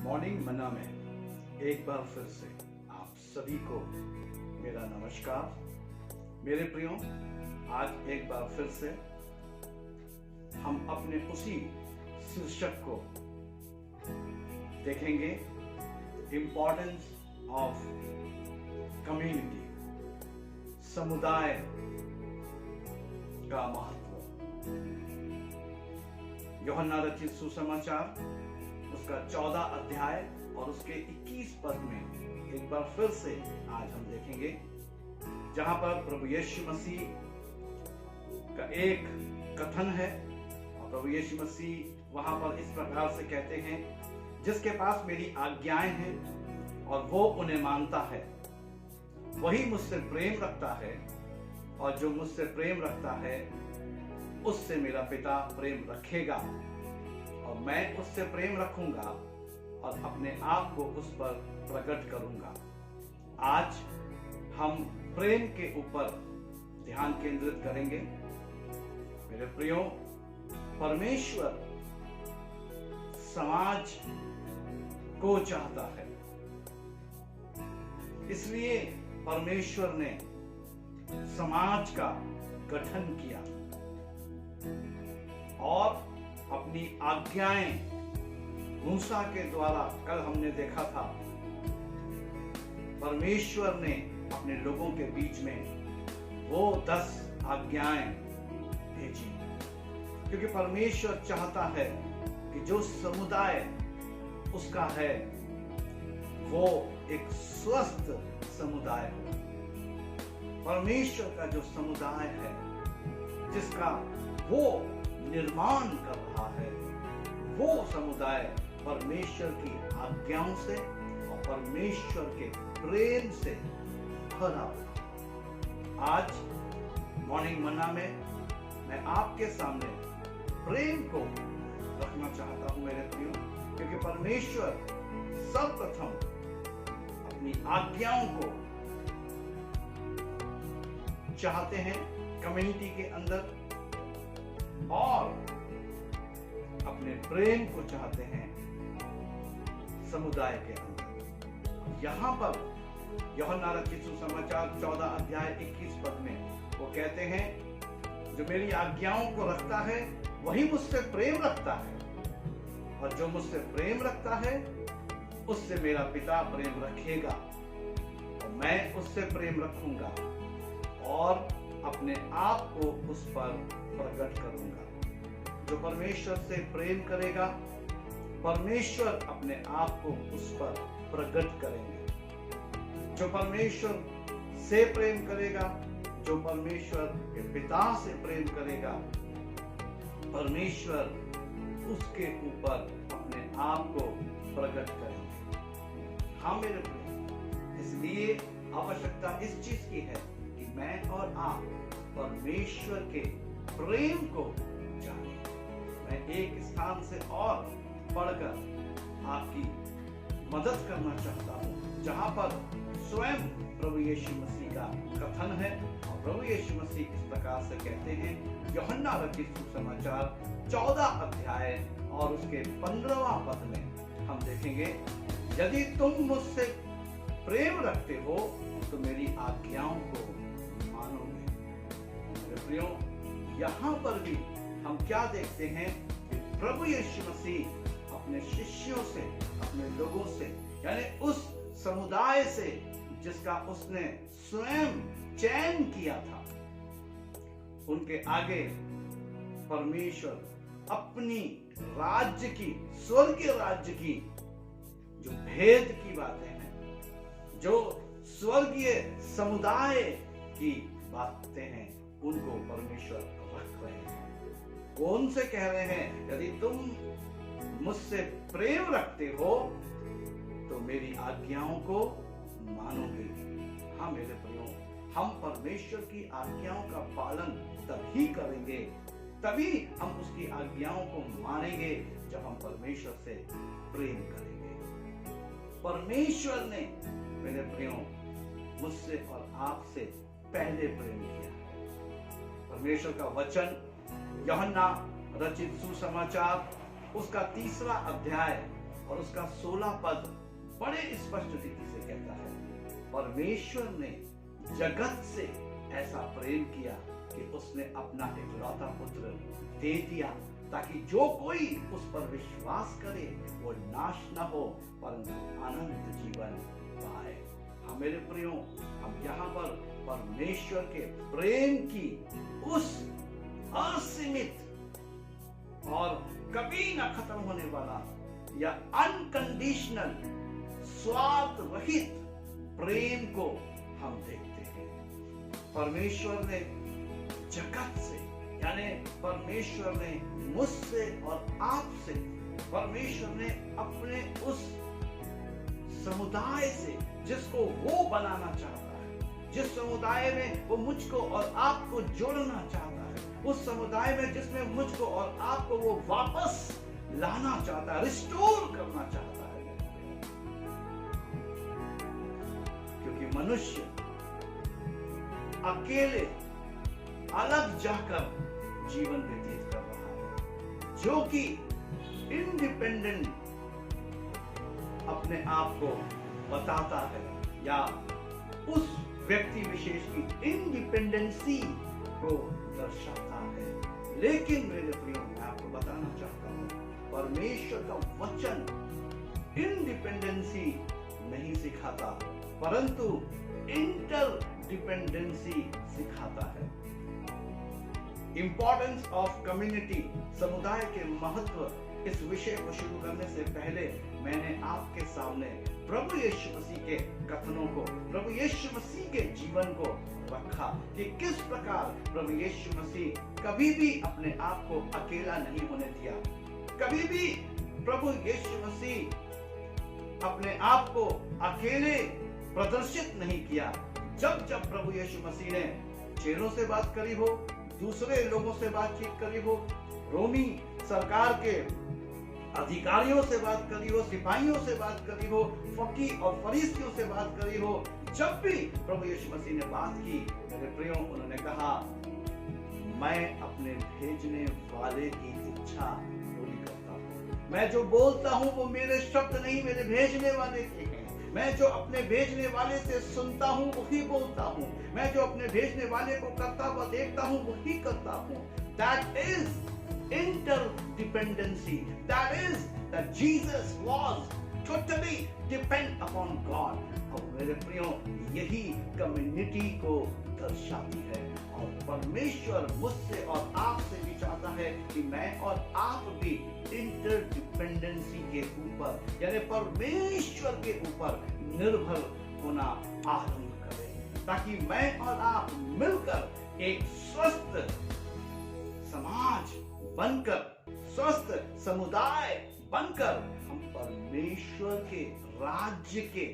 Morning मन्ना में एक बार फिर से आप सभी को मेरा नमस्कार। मेरे प्रियो, आज एक बार फिर से हम अपने उसी शीर्षक को देखेंगे, इम्पोर्टेंस ऑफ कम्युनिटी, समुदाय का महत्व। यूहन्ना रचित सुसमाचार उसका 14 अध्याय और उसके 21 पद में एक बार फिर से आज हम देखेंगे, जहां पर प्रभु यीशु मसीह का एक कथन है। और प्रभु यीशु मसीह वहां पर इस प्रकार से कहते हैं, जिसके पास मेरी आज्ञाएं हैं और वो उन्हें मानता है, वही मुझसे प्रेम रखता है, और जो मुझसे प्रेम रखता है उससे मेरा पिता प्रेम रखेगा, और मैं उससे प्रेम रखूंगा और अपने आप को उस पर प्रकट करूंगा। आज हम प्रेम के ऊपर ध्यान केंद्रित करेंगे। मेरे प्रियो, परमेश्वर समाज को चाहता है, इसलिए परमेश्वर ने समाज का गठन किया और अपनी आज्ञाएं मूसा के द्वारा, कल हमने देखा था, परमेश्वर ने अपने लोगों के बीच में वो 10 आज्ञाएं भेजी, क्योंकि परमेश्वर चाहता है कि जो समुदाय उसका है वो एक स्वस्थ समुदाय हो। परमेश्वर का जो समुदाय है, जिसका वो निर्माण कर रहा है, वो समुदाय परमेश्वर की आज्ञाओं से और परमेश्वर के प्रेम से भरा हुआ। आज मॉर्निंग मन्ना में मैं आपके सामने प्रेम को रखना चाहता हूं मेरे प्रियो, क्योंकि परमेश्वर सर्वप्रथम अपनी आज्ञाओं को चाहते हैं कम्युनिटी के अंदर, और अपने प्रेम को चाहते हैं समुदाय के अंदर। यहां पर यूहन्ना रचित सुसमाचार 14 अध्याय 21 पद में वो कहते हैं, जो मेरी आज्ञाओं को रखता है वही मुझसे प्रेम रखता है, और जो मुझसे प्रेम रखता है उससे मेरा पिता प्रेम रखेगा, और मैं उससे प्रेम रखूंगा और अपने आप को उस पर प्रकट करूंगा। जो परमेश्वर से प्रेम करेगा, परमेश्वर अपने आप को उस पर प्रकट करेंगे। जो परमेश्वर से प्रेम करेगा, जो परमेश्वर के पिता से प्रेम करेगा, परमेश्वर उसके ऊपर अपने आप को प्रकट करेंगे। हाँ मेरे प्रिय, इसलिए आवश्यकता इस चीज की है कि मैं और आप परमेश्वर के प्रेम को जाने। मैं एक स्थान से और पढ़कर आपकी मदद करना चाहता हूं, जहां पर स्वयं प्रभु यीशु मसीह का कथन है, और प्रभु यीशु मसीह इस प्रकार से कहते हैं, यूहन्ना रचित सुसमाचार 14 अध्याय और उसके 15वां पद में हम देखेंगे, यदि तुम मुझसे प्रेम रखते हो तो मेरी आज्ञाओं को मानोगे। मेरे प्रियो, यहां पर भी हम क्या देखते हैं कि प्रभु यीशु मसीह अपने शिष्यों से, अपने लोगों से, यानी उस समुदाय से जिसका उसने स्वयं चयन किया था, उनके आगे परमेश्वर अपनी राज्य की, स्वर्गीय राज्य की जो भेद की बातें हैं, जो स्वर्गीय समुदाय की बातें हैं, उनको परमेश्वर रख रहे हैं। कौन से कह रहे हैं, यदि तुम मुझसे प्रेम रखते हो तो मेरी आज्ञाओं को मानोगे। हाँ मेरे प्रियो, हम परमेश्वर की आज्ञाओं का पालन तभी करेंगे, तभी हम उसकी आज्ञाओं को मानेंगे, जब हम परमेश्वर से प्रेम करेंगे। परमेश्वर ने मेरे प्रियो मुझसे और आपसे पहले प्रेम किया। परमेश्वर का वचन यूहन्ना रचित सुसमाचार उसका 3 अध्याय और उसका 16 पद बड़े स्पष्ट रीति से कहता है, परमेश्वर ने जगत से ऐसा प्रेम किया कि उसने अपना इकलौता पुत्र दे दिया, ताकि जो कोई उस पर विश्वास करे वो नाश न हो परंतु अनंत जीवन पाए। हाँ मेरे प्रियो, हम यहाँ पर परमेश्वर के प्रेम की उस असीमित और कभी न खत्म होने वाला या अनकंडीशनल स्वार्थ रहित प्रेम को हम देखते हैं। परमेश्वर ने जगत से, यानी परमेश्वर ने मुझसे और आपसे, परमेश्वर ने अपने उस समुदाय से जिसको वो बनाना चाहता है, जिस समुदाय में वो मुझको और आपको जोड़ना चाहता है, उस समुदाय में जिसमें मुझको और आपको वो वापस लाना चाहता है, रिस्टोर करना चाहता है। क्योंकि मनुष्य अकेले अलग जाकर जीवन व्यतीत कर रहा है, जो कि इंडिपेंडेंट अपने आप को बताता है या उस व्यक्ति विशेष की इंडिपेंडेंसी को दर्शाता है। लेकिन मेरे प्रियो, मैं आपको बताना चाहता हूं, परमेश्वर का वचन इंडिपेंडेंसी नहीं सिखाता परंतु इंटरडिपेंडेंसी सिखाता है। इंपॉर्टेंस ऑफ कम्युनिटी, समुदाय के महत्व, इस विषय को शुरू करने से पहले मैंने आपके सामने प्रभु यीशु मसीह के कथनों को, प्रभु यीशु मसीह के जीवन को रखा कि किस प्रकार प्रभु यीशु मसीह कभी भी अपने आप को अकेला नहीं होने दिया। कभी भी प्रभु यीशु मसीह अपने आप को अकेले प्रदर्शित नहीं किया। जब जब प्रभु यीशु मसीह ने चेलों से बात करी हो, दूसरे लोगों से बातचीत करी हो, रोमी सरकार के अधिकारियों से बात करी हो, सिपाहियों से बात करी हो, फकीह और फरीसियों से बात करी हो, जब भी प्रभु यीशु मसीह ने बात की, मेरे प्रियो, उन्होंने कहा, मैं अपने भेजने वाले की इच्छा पूरी करता हूँ। मैं जो बोलता हूँ वो मेरे शब्द नहीं, मेरे भेजने वाले के हैं। मैं जो अपने भेजने वाले से सुनता हूँ वही बोलता हूँ। मैं जो अपने भेजने वाले को करता हुआ देखता हूँ वही करता हूँ। That is interdependency. That is that Jesus was totally depend upon God. और मेरे प्रियो, यही कम्युनिटी को दर्शाती है और परमेश्वर मुझसे और आपसे भी चाहता है कि मैं और आप भी इंटरडिपेंडेंसी के ऊपर, यानी परमेश्वर के ऊपर निर्भर होना आरंभ करें, ताकि मैं और आप मिलकर एक स्वस्थ समाज बनकर, स्वस्थ समुदाय बनकर हम परमेश्वर के राज्य के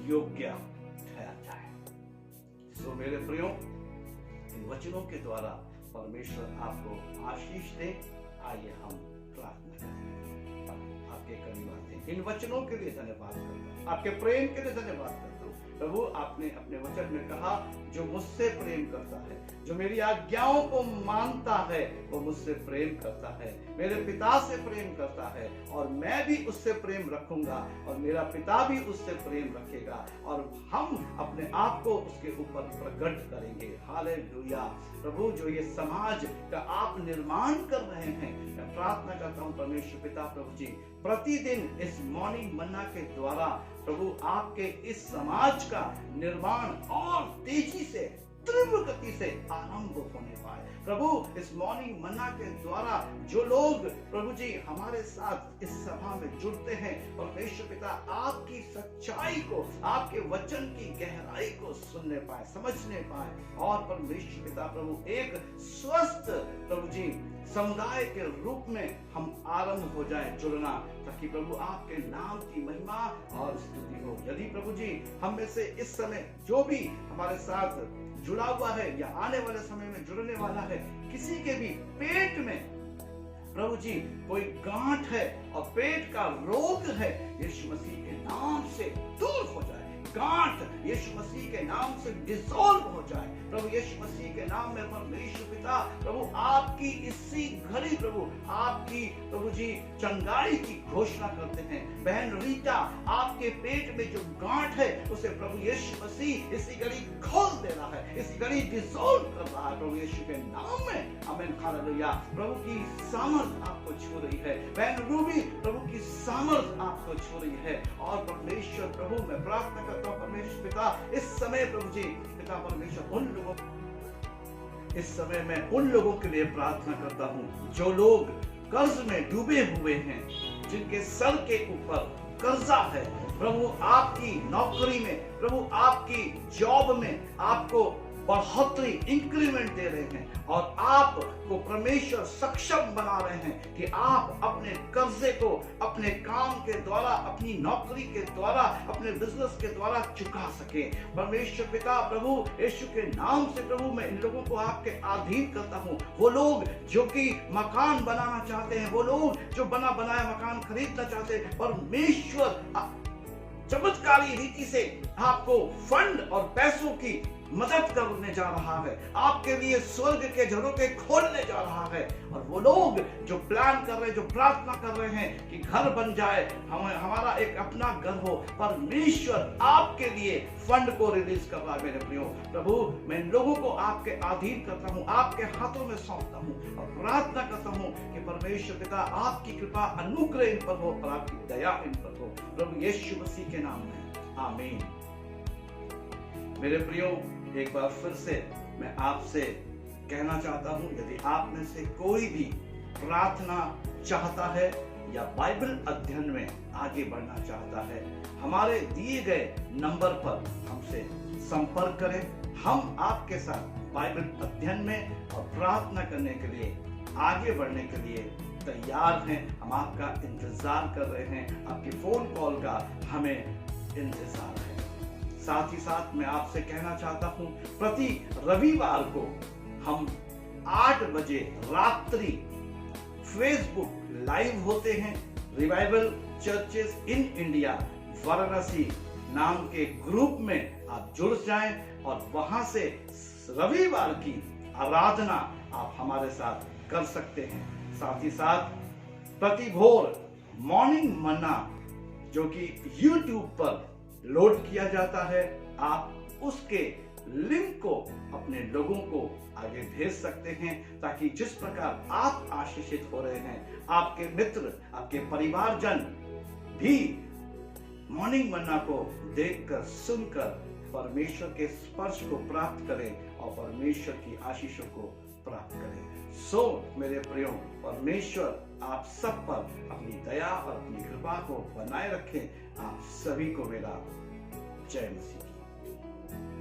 योग्य ठहर जाए। सो मेरे प्रियो, इन वचनों के द्वारा परमेश्वर आपको आशीष दे। आइए हम प्रार्थना करें। आपके करीब आते हैं, इन वचनों के लिए धन्यवाद करता हूं, आपके प्रेम के लिए धन्यवाद करता हूं। प्रभु, आपने अपने वचन में कहा, जो मुझसे प्रेम करता है, जो मेरी आज्ञाओं को मानता है, वो मुझसे प्रेम करता है, मेरे पिता से प्रेम करता है और मैं भी उससे प्रेम रखूंगा और मेरा पिता भी उससे प्रेम रखेगा और हम अपने आप को उसके ऊपर प्रकट करेंगे। हालेलुया। प्रभु, जो ये समाज का आप निर्माण कर रहे हैं, मैं प्रार्थना करता हूँ परमेश्वर पिता प्रभु जी, प्रतिदिन इस मॉर्निंग मन्ना के द्वारा प्रभु आपके इस समाज का निर्माण और तेजी से, तीव्र गति से आरंभ होने पाए। प्रभु, इस मॉर्निंग मन्ना के द्वारा जो लोग प्रभु जी हमारे साथ इस सभा में जुड़ते हैं, परमेश्वर पिता आपकी सच्चाई को, आपके वचन की गहराई को सुनने पाए, समझने पाए और परमेश्वर पिता प्रभु एक स्वस्थ प्रभु जी समुदाय के रूप में हम आरंभ हो जाए जुड़ना, ताकि प्रभु आपके नाम की महिमा और स्तुति हो। यदि प्रभु जी हम में से इस समय जो भी हमारे साथ जुड़ा हुआ है या आने वाले समय में जुड़ने वाला है, किसी के भी पेट में प्रभु जी कोई गांठ है और पेट का रोग है, यीशु मसीह के नाम से दूर हो जाए। गांठ यीशु मसीह के नाम से डिसॉल्व हो जाए। प्रभु यीशु मसीह के नाम में परमेश्वर पिता प्रभु आपकी इसी घड़ी प्रभु आपकी प्रभु जी चंगाई की घोषणा करते हैं। बहन रीटा, आपके पेट में जो गांठ है उसे प्रभु यीशु मसीह इसी घड़ी खोल दे रहा है, इसी घड़ी डिसॉल्व कर रहा है प्रभु यीशु के नाम में। आमीन, हालेलुया। प्रभु की सामर्थ आपको छू रही है। बहन रूबी, प्रभु की सामर्थ आपको छू रही है। और परमेश्वर प्रभु, मैं प्रार्थना करता हूँ परमेश्वर पिता इस समय प्रभु जी पिता परमेश्वर इस समय मैं उन लोगों के लिए प्रार्थना करता हूँ जो लोग कर्ज में डूबे हुए हैं, जिनके सर के ऊपर कर्जा है। प्रभु आपकी नौकरी में, प्रभु आपकी जॉब में आपको बढ़ोतरी इंक्रीमेंट दे रहे हैं और आपको परमेश्वर सक्षम बना रहे हैं कि आप अपने कर्जे को अपने काम के द्वारा, अपनी नौकरी के द्वारा, अपने बिजनेस के द्वारा चुका सके। परमेश्वर पिता प्रभु यीशु के नाम से प्रभु मैं इन लोगों को आपके अधीन करता हूँ। वो लोग जो कि मकान बनाना चाहते हैं, वो लोग जो बना बनाया मकान खरीदना चाहते हैं, परमेश्वर चमत्कारी रीति से आपको फंड और पैसों की मदद करने जा रहा है, आपके लिए स्वर्ग के झरोखे खोलने जा रहा है। और वो लोग जो प्लान कर रहे हैं, जो प्रार्थना कर रहे हैं कि घर बन जाए, हमारा एक अपना घर हो, परमेश्वर आपके लिए फंड को रिलीज कर रहा है। मेरे प्रियो प्रभु, मैं इन लोगों को आपके अधीन करता हूँ, आपके हाथों में सौंपता हूँ और प्रार्थना करता हूँ कि परमेश्वर पिता आपकी कृपा अनुग्रह इन पर हो और आपकी दया इन पर हो, प्रभु यीशु मसीह के नाम में, आमीन। मेरे प्रियो, एक बार फिर से मैं आपसे कहना चाहता हूं, यदि आप में से कोई भी प्रार्थना चाहता है या बाइबल अध्ययन में आगे बढ़ना चाहता है, हमारे दिए गए नंबर पर हमसे संपर्क करें। हम आपके साथ बाइबल अध्ययन में और प्रार्थना करने के लिए, आगे बढ़ने के लिए तैयार हैं। हम आपका इंतजार कर रहे हैं, आपकी फोन कॉल का हमें इंतजार है। साथ ही साथ मैं आपसे कहना चाहता हूं, प्रति रविवार को हम 8 बजे रात्रि फेसबुक लाइव होते हैं। Revival churches in India Varanasi नाम के ग्रुप में आप जुड़ जाएं और वहां से रविवार की आराधना आप हमारे साथ कर सकते हैं। साथ ही साथ प्रति भोर मॉर्निंग मन्ना जो कि YouTube पर लोड किया जाता है, आप उसके लिंक को अपने लोगों को आगे भेज सकते हैं, ताकि जिस प्रकार आप आशीषित हो रहे हैं, आपके मित्र, आपके परिवारजन भी मॉर्निंग मन्ना को देखकर, सुनकर परमेश्वर के स्पर्श को प्राप्त करें और परमेश्वर की आशीषों को प्राप्त करें। मेरे प्रियो, परमेश्वर आप सब पर अपनी दया और अपनी कृपा को बनाए रखें। आप सभी को मेरा जय मसीह की।